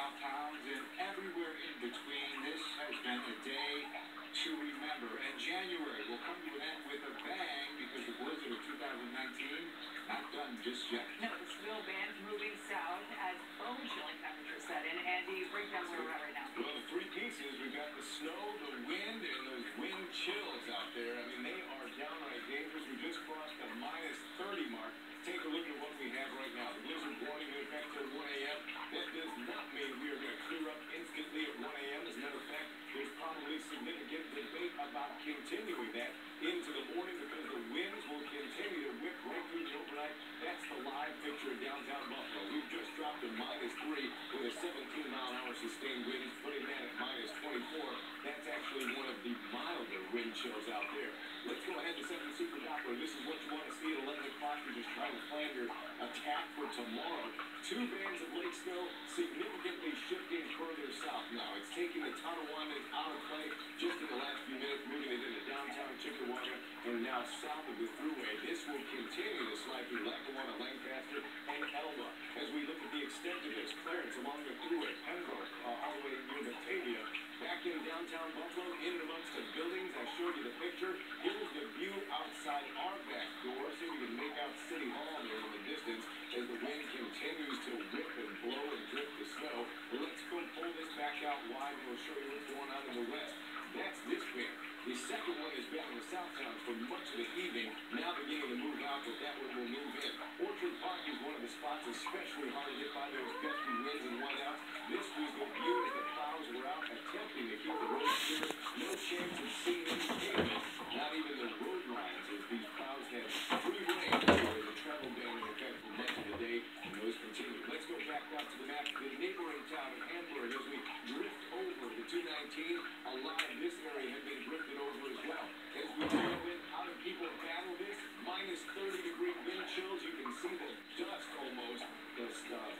south towns, and everywhere in between. This has been a day to remember. And January will come to an end with a bang because the blizzard of 2019 not done just yet. No, the snow band's moving south as bone-chilling temperatures set in. Andy, break down where we're at right now. Well, the three pieces, we've got the snow, the wind, and those wind chills out there. I mean, they are downright dangerous. We just crossed the -30 mark. Take a look at what we have right now. The blizzard warning in effect till 1 a.m. That does not mean we are going to clear up instantly at 1 a.m. As a matter of fact, there's probably significant debate about continuing that into the morning because the winds will continue to whip right through the overnight. That's the live picture of downtown Buffalo. We've just dropped to -3 with a 17-mile-an-hour sustained wind, putting that at -24. That's actually one of the milder wind chills out there. Let's go ahead to 7 Super Doppler. This is what you want to see at 11 o'clock. You're just trying to plan your attack for tomorrow. 2 bands of lake snow significantly shifting further south now. It's taking the Tonawanda out of play just in the last few minutes, moving it into downtown Chickawaga and now south of the Thruway. This will continue to slide through Lackawanna, Lancaster, and Elba. As we look at the extent of this, Clarence along the Thruway, Pembroke, all the way near Batavia, back in downtown Buffalo, in and amongst the buildings. I showed you the picture. Here's the view outside our back door. See if we can make out City Hall there in the distance as the wind continues to whip and blow and drift the snow. Let's go pull this back out wide and we'll show you what's going on in the west. That's this band. The second one has been in the south towns for much of the evening, now beginning to move out, but that one will move in. Orchard Park is one of the spots especially hard hit by those gusty winds and whiteouts. This was the view as the plows were out attempting to keep the roads clear. No chance of seeing any pavement, not even the road lines, as these plows had free rein for the travel ban in effect for much of the day, and those continue. Let's go back out to the map. The neighboring town of Hamburg, as we drift over the 219, a lot of this area had been drifted over as well. As we drill in, how do people battle this? -30-degree wind chills. You can see the dust almost, the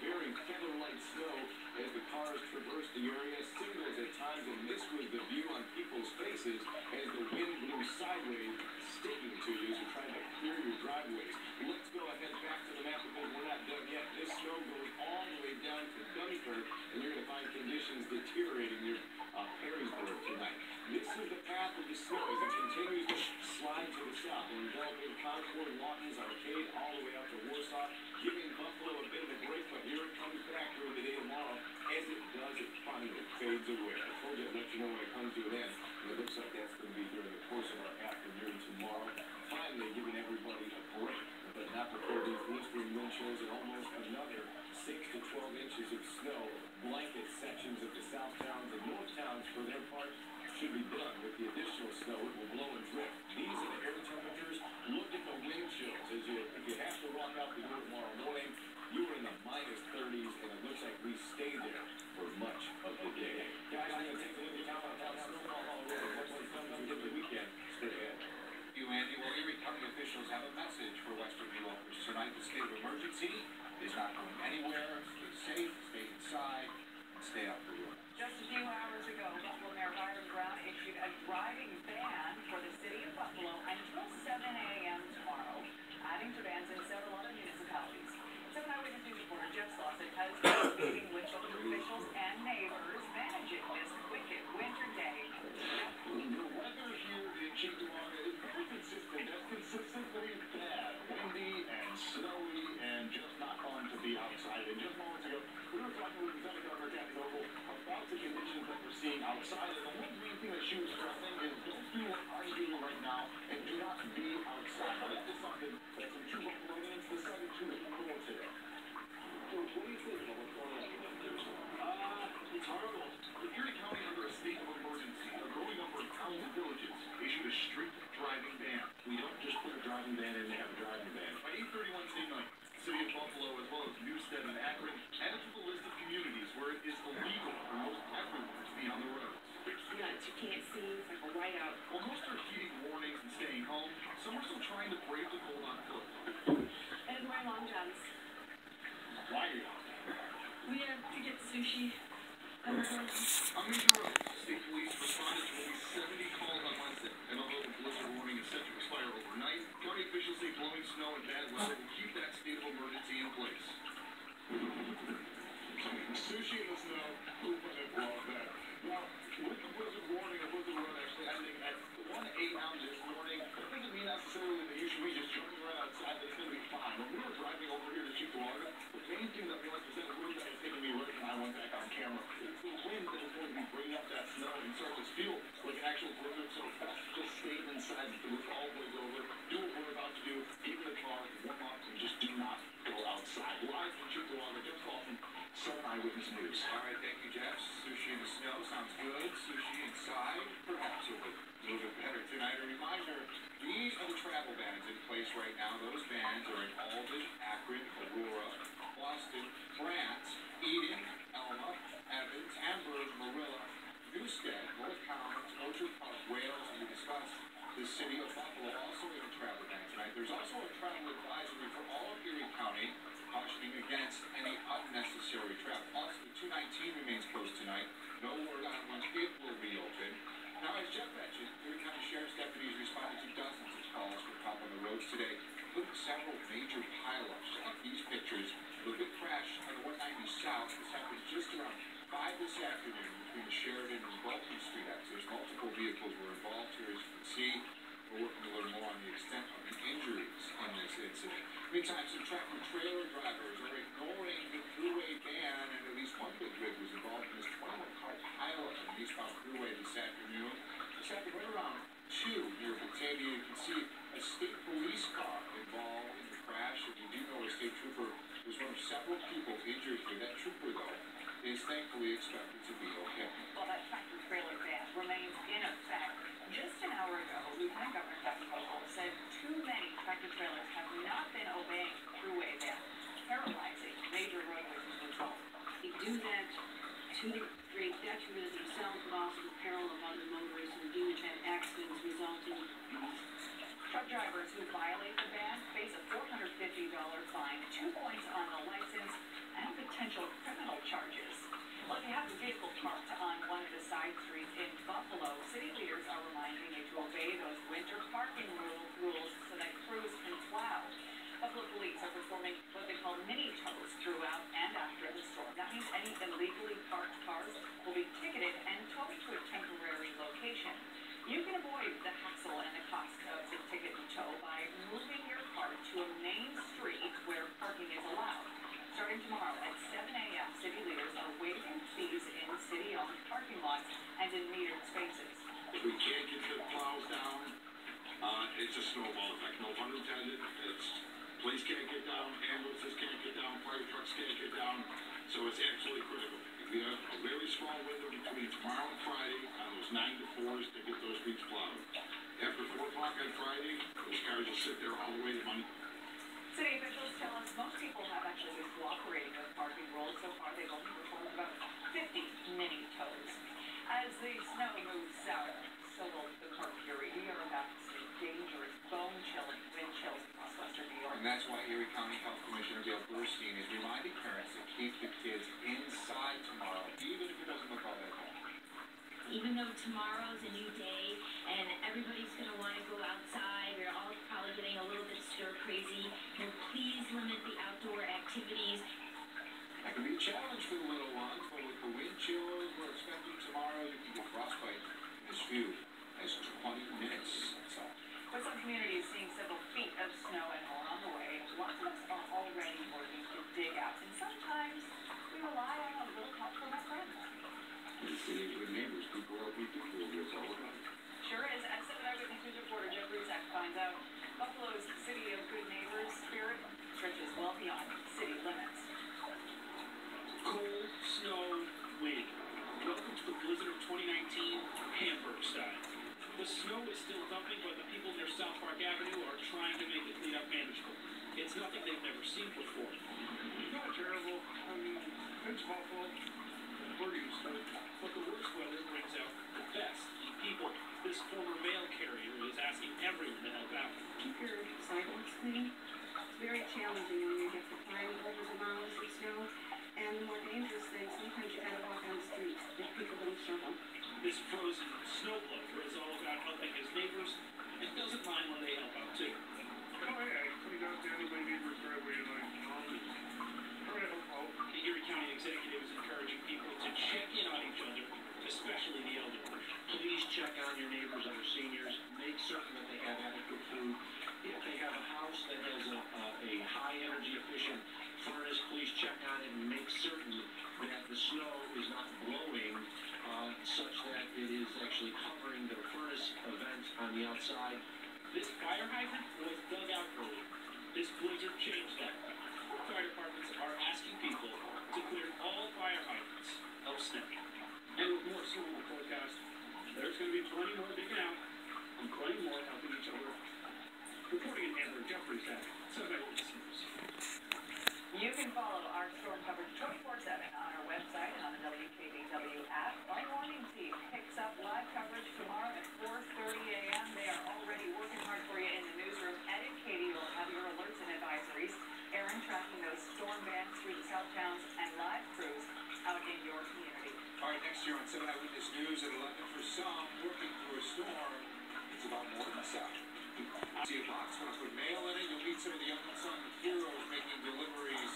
very feather-like snow as the cars traverse the area. Singles at times, and this was the view on people's faces as the wind blew sideways, sticking to you as you're trying to clear your driveways. Let's go ahead back to the map because we're not done yet. This snow goes all the way down to Dunkirk, and you're going to find conditions deteriorating near Perrysburg tonight. This is the path of the snow as it continues to slide to the south and enveloping Concord, Watkins, Arcade, all the way out to Warsaw, giving Buffalo a bit of a break, but here it comes back during the day tomorrow. As it does, it finally fades away. I told you I'd let you know when it comes to an end, and it looks like that's going to be during the course of our afternoon tomorrow. Finally giving everybody a break, but not before these blistering wind chills and almost another 6 to 12 inches of snow blanket sections of the south towns and north towns for their part. Should be done with the additional snow. It will blow and drift. These are the air temperatures. Look at the wind chills. If you have to walk out the door tomorrow morning, you are in the -30s, and it looks like we stay there for much of the day. Guys, I'm going to take a look at downtown snowfall all over. What's coming up in the weekend? Stay ahead. You, Andy. Well, Erie County officials have a message for Western New Yorkers tonight. The state of emergency is not going anywhere. Stay safe, stay inside, and stay out for your. Just a few hours ago, Buffalo Mayor Byron Brown issued a driving ban for the city of Buffalo until 7 a.m. tomorrow, adding to bans in several other municipalities. 7 Eyewitness News reporter Jeff Slauson has been meeting with local officials and neighbors managing this wicked winter day. The weather here in Chickawaga is pretty consistent. That's consistently bad, windy and snowy and just not fun to be outside. And just moments ago, we were talking with Lieutenant Governor Kathy Hochul about the conditions that we're seeing outside. And the one main thing that she was stressing is don't do what I'm doing right now and do not be outside. Now, this is something that's in true Buffalonians decided to ignore today. So what do you think about what's going on with Thursday? It's horrible. With Erie County under a state of emergency, a growing number of towns and villages issued a street driving ban. We don't just put a driving ban in, they have a driving ban. By 8:31 state night, the city of Buffalo, as well as Newstead and Akron, added to the list of communities where it is illegal for most everyone to be on the road. It's nuts. You can't see. It's like a whiteout. While most are heeding warnings and staying home, some are still trying to brave the cold on foot. And wearing long johns. Why are you out? We have to get sushi. On major roads, state police responded to only 70 calls on Wednesday. And although the blizzard warning is set to expire overnight, county officials say blowing snow and bad weather will keep that state of emergency in place. Sushi in the snow. Who would have loved that? Now, with the blizzard warning, a blizzard warning actually ending at 1 a.m. this morning, that doesn't mean necessarily that you should be just jogging around outside. That's going to be fine. When we were driving over here to Cheektowaga, the main thing that realized was that the wind that was taking me right when I went back on camera. It's the wind that is going to be bringing up that snow and surface feel like an actual blizzard. So best just stay inside until it's all blows over. Do what we're about to do. Get in the car, warm up, and just do not go outside. Live from Cheektowaga, Jeff Kaufman, 7 Eyewitness News. All right, thank you, Jeff. Sushi in the snow sounds good. Sushi inside, perhaps a little bit better tonight. A reminder, these are the travel bans in place right now. Those bans are in Albany, Akron, Aurora, Boston, Grant, Eden, Elma, Evans, Hamburg, Marilla, Newstead, North Collins, Orchard Park, Wales, and we discussed the city of Buffalo also in a travel ban tonight. There's also a travel advisory for all of Erie County, cautioning against any unnecessary travel. Also, the 219 remains closed tonight. No word on when it will reopen. Now, as Jeff mentioned, Erie County Sheriff's deputies responded to dozens of calls for cop on the roads today, including several major pileups. Check out these pictures. The big crash on the 190 South. This happened just around 5 this afternoon between the Sheridan and Baltimore Street exits. Multiple vehicles were involved here, as you can see. We're working to learn more on the extent of the injuries in this incident. Meantime, some tractor-trailer drivers are ignoring the thruway ban, and at least one big rig was involved in this 21-car pileup on the eastbound thruway this afternoon. This happened right around 2 near Batavia. You can see a state police car involved in the crash. If you do know, a state trooper was one of several people injured here. That trooper, though, is thankfully expected to be okay. Well, that tractor-trailer ban remains in effect. Just an hour ago, Lieutenant Governor Kevin Hochul said too many tractor-trailers have not been obeying the thruway ban, paralyzing major roadways as a result. They do that to the great detriment of themselves, but also the peril of other motorists who do have accidents resulting. Truck drivers who violate the ban face a $450 fine, 2 points on the license, and potential criminal charges. Well, if you have a vehicle parked on one of the side streets in Buffalo, city leaders are reminding you to obey those winter parking rules so that crews can plow. Buffalo police are performing what they call mini tows throughout and after the storm. That means any illegally parked cars will be ticketed and towed to a temporary location. You can avoid the hassle and the cost of the ticket and tow by moving your car to a main street where parking is allowed. Starting tomorrow at 7 a.m., city leaders are waiving fees in city-owned parking lots and in metered spaces. If we can't get the plows down, it's a snowball effect. No pun intended. Police can't get down, ambulances can't get down, fire trucks can't get down. So it's absolutely critical. We have a very small window between tomorrow and Friday on those 9 to 4s to get those streets plowed. After 4 o'clock on Friday, those cars will sit there all the way to Monday. City officials tell us most people have actually been cooperating with parking rules. So far, they've only performed about 50 mini tows. As the snow moves south, so will the mercury. We are about to see dangerous, bone-chilling wind chills across western New York. And that's why Erie County Health Commissioner Gail Burstein is reminding parents to keep the kids inside tomorrow, even if it doesn't look all that bad. Even though tomorrow's a new day and everybody's going to want to go outside, we're all probably getting a little bit stir crazy. Please limit the outdoor activities. That can be a challenge for the little ones, but with the wind chills we're expecting tomorrow, you can get frostbite in as few as 20 minutes. So, But some communities seeing several feet of snow and more on the way. Lots of us are already working to dig out, and sometimes we rely on a little help from our friends. Listening to the neighbors, people are all about it. Sure is. As 7 Eyewitness News reporter Jeff Rizak finds out, Buffalo's City of Good Neighbors spirit stretches well beyond city limits. Cold, snow, wind. Welcome to the blizzard of 2019, Hamburg style. The snow is still dumping, but the people near South Park Avenue are trying to make the cleanup manageable. It's nothing they've never seen before. It's not terrible. I mean, it's Buffalo. We're used to it. But the worst weather brings out the best in people. This former mail carrier is asking everyone to help out. Keep your sidewalks clean. It's very challenging when you have to climb over the mounds of snow. And the more dangerous thing, sometimes you gotta walk on the streets if people don't show them. This frozen snowblower is all about helping his neighbors and doesn't mind when they help out too. Oh, yeah, I cleaned out the other my neighbor's driveway and I help out. The Erie County executive is encouraging actually covering their furnace event on the outside. This fire hydrant was dug out early. This blizzard changed that. Fire departments are asking people to clear all fire hydrants of snow. And with more snow in the forecast, there's going to be plenty more digging out and plenty more helping each other. Reporting in Amber, Jeffrey Sack, 7 Eyewitness News. You can follow our storm coverage 24/7 on our website and on the WKBW app. Our morning team picks up live coverage tomorrow at 4:30 a.m. They are already working hard for you in the newsroom. Ed and Katie will have your alerts and advisories. Aaron tracking those storm bands through the south towns and live crews out in your community. All right, next year on 7 Eyewitness News at 11 for some, working through a storm. It's about more than south. See a box, want to put mail in it, you'll meet some of the unsung heroes making deliveries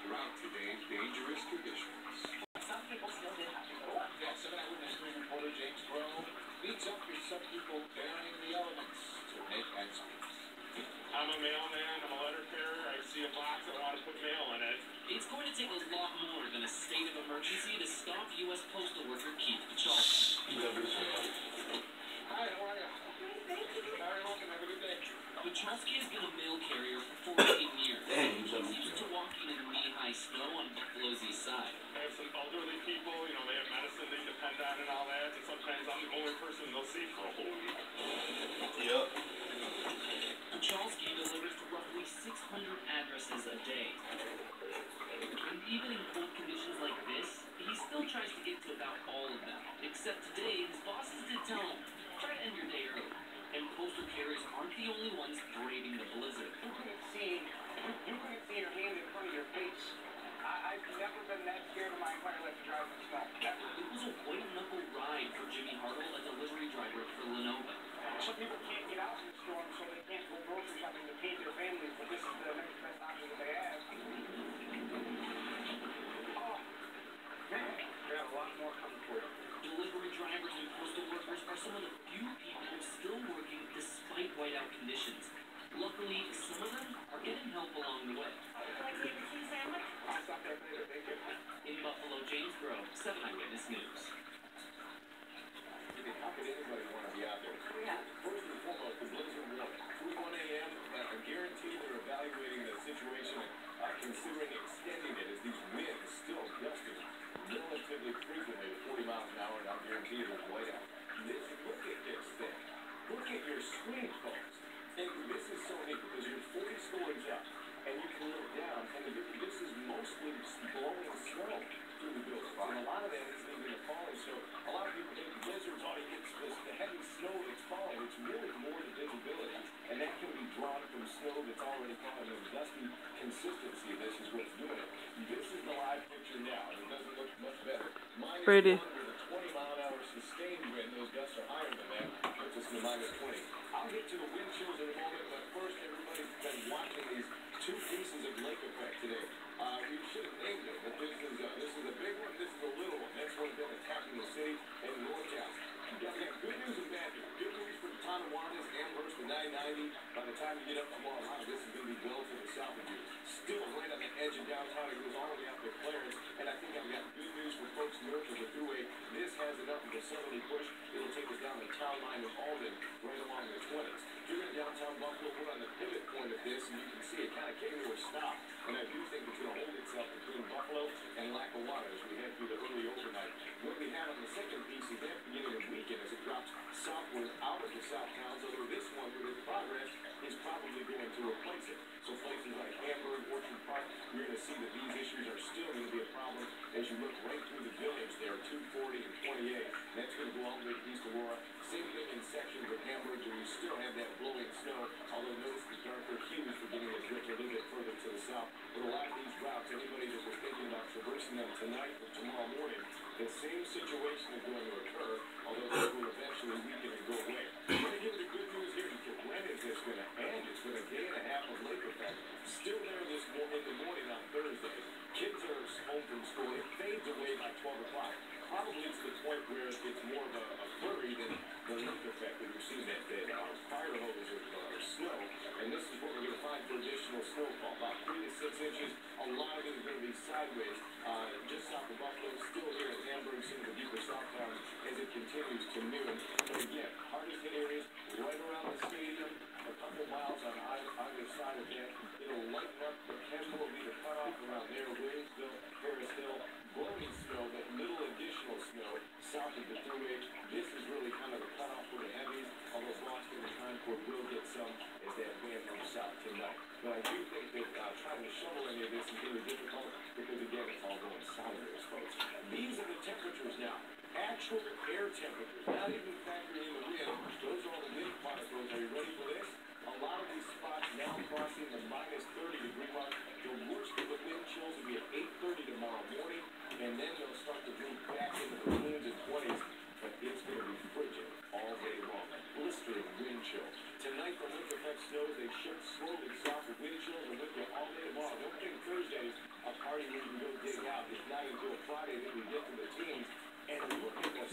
throughout today's dangerous conditions. Some people still did have to go up. Yeah, 7 Eyewitness News reporter James Grove meets up with some people bearing the elements to make ends meet. I'm a mailman, I'm a letter carrier, I see a box, I want to put mail in it. It's going to take a lot more than a state of emergency to stop U.S. postal worker Keith Pachalski. Hi, how are you? Thank you. Very welcome, have a good day. Pachalski has been a mail carrier for 14 years. He's used to walking in knee-high snow on Buffalo's east side. I have some elderly people, you know, they have medicine they depend on and all that, and sometimes I'm the only person they'll see for a whole week. Yep. Pachalski delivers to roughly 600 addresses a day. And even in cold conditions like this, he still tries to get to about all of them. Except today, his bosses did tell him, try to end your day early. And postal carriers aren't the only ones braving the blizzard. You couldn't see your hand in front of your face. I've never been that scared in my entire life to drive in snow. It was a white-knuckle ride for Jimmy Hartle, a delivery driver for Lenovo. Some people can't get out in the storm, so they can't go grocery shopping to feed their families, but this is the next best option that they have. Oh, man, we got a lot more coming for you. Delivery drivers and postal workers are some of the few people still working despite whiteout conditions. Luckily, some of them are getting help along the way. I'll stop there later, thank you. In Buffalo, James Grove, 7 Eyewitness News. How could anybody want to be out there? Yeah. First and foremost, the blizzard warning. Through 1 a.m., I guarantee they're evaluating the situation and considering extending it as these winds still gusting relatively frequently at 40 miles an hour, and I'll guarantee you there's whiteout. Look at this thing. Look at your screen, folks. And this is so neat because you're 40 stories up, and you can look down, and this is mostly blowing snow through the building. And a lot of that isn't even the falling snow. A lot of people think the blizzard's all it's the heavy snow that's falling. It's really more the visibility, and that can be drawn from snow that's already falling. The dusty consistency of this is what's doing it. This is the live picture now, and it doesn't look much better. Mine is Brady. under the 20-mile-an-hour sustained wind. Those gusts are higher than that. Puts us in the -20. I'll get to the wind chills in a moment, but first, everybody's been watching these two pieces of lake effect today. We should have named it, but this is a big one, this is a little one. That's what's been attacking the city and NorCal. We got good news and bad news. Good news for the Tonawandis, Amherst, the 990. By the time you get up tomorrow, a lot of this is going to be relatively south of you. Still right on the edge of downtown. It goes all the way out to Clarence. And I think I've got good news for folks north of the thruway. This has enough of a southerly push. It'll take us down the town line of Alden, right along the 20s. If you're in downtown Buffalo, we're on the pivot point of this, and you can see it kind of came to a stop. And I do think it's going to hold itself between Buffalo and Lackawanna as we head through the early overnight. What we have on the second piece is that beginning of weekend as it drops southward out of the south towns, although this one, with its progress, is probably going to replace it. So places like Hamburg, Orchard Park, you're going to see that these issues are still going to be a problem as you look right through the village there, 240 and 28. That's going to go all the way to East Aurora. Same thing in sections of Hamburg where you still have that blowing snow, although notice the darker hues beginning to drift a little bit further to the south. But a lot of these routes, anybody that was thinking about traversing them tonight or tomorrow morning, the same situation is going to occur, although this will eventually weaken and go away. I'm going to give you the good news here because when is this going to end? It's been a day and a half of lake effect. Still there in the morning on Thursday. Kids are home from school. It fades away by 12 o'clock. Probably to the point where it's more of a flurry than the lake effect that we've seen that day. Fire hose of snow, and this is what we're going to find for additional snowfall. About 3 to 6 inches. A lot of it is going to be sideways. Just south of Buffalo, still here in Hamburg, some of the deeper south towns, as it continues to noon. But again, hardest hit areas right around the stadium, a couple miles on either side of that. It'll lighten up. The Kenmore will be the cutoff around there. Williamsville, Harris Hill, blowing snow, but little additional snow south of the thruway. This is really kind of the cutoff for the heavies, although Boston and Concord will get some as that band moves south tonight. But I do think that trying to shovel any of this is really difficult because, again, it's all going sideways, folks. These are the temperatures now. Actual air temperatures, not even factoring in the wind. Those are all the wind particles. Are you ready for this? A lot of these spots now crossing the minus 30-degree mark. The worst of the wind chills will be at 8:30 tomorrow morning, and then they'll start to move back into the teens and 20s. But it's going to be frigid all day long. Blistering wind chills. Tonight, the wind effect snows. They shift slowly south with wind chills and with you all day tomorrow. Don't think Thursday's a party where you can go dig out. It's not until Friday that we get to the teens. And look at the